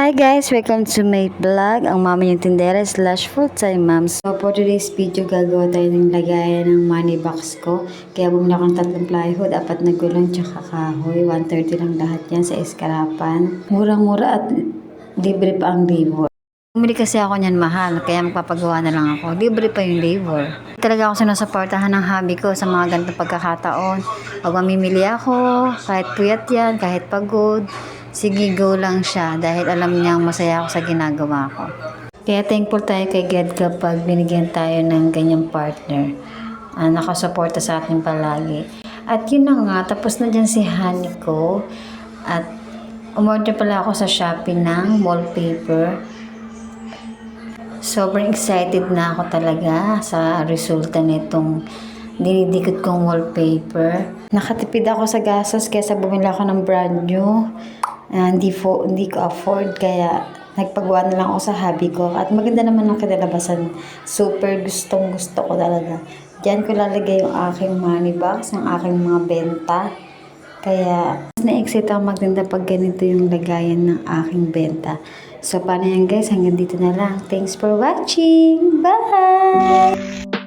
Hi guys! Welcome to my vlog, ang mama yung tindera / full-time mom. So for today's video, gagawa tayo ng lagayan ng money box ko. Kaya bumili akong 3 plywood, 4 na gulong, tsaka kahoy. 130 lang lahat yan sa Eskarapan. Murang-mura at libre pa ang labor. Bumili kasi ako niyan mahal, kaya magpapagawa na lang ako. Libre pa yung labor. Talaga ako sinusuportahan ng hobby ko sa mga ganitong pagkakataon. Pag mamimili ako, kahit puyat yan, kahit pagod, sige, go lang siya dahil alam niyang masaya ako sa ginagawa ko. Kaya thankful tayo kay God kapag binigyan tayo ng ganyang partner. Nakasuporta sa atin palagi. At yun na nga, tapos na dyan si honey ko. At umorder pala ako sa Shopee ng wallpaper. Sobrang excited na ako talaga sa resulta nitong dinidikit kong wallpaper. Nakatipid ako sa gastos kaysa bumili ako ng brand new. Hindi ko afford, kaya nagpagawa na lang ako sa hobby ko. At maganda naman ang kinalabasan. Super gustong gusto ko talaga. Diyan ko lalagay yung aking money box, ang aking mga benta. Kaya mas na-excite ako magtinda pag ganito yung lagayan ng aking benta. So paano yan guys, hanggang dito na lang. Thanks for watching. Bye!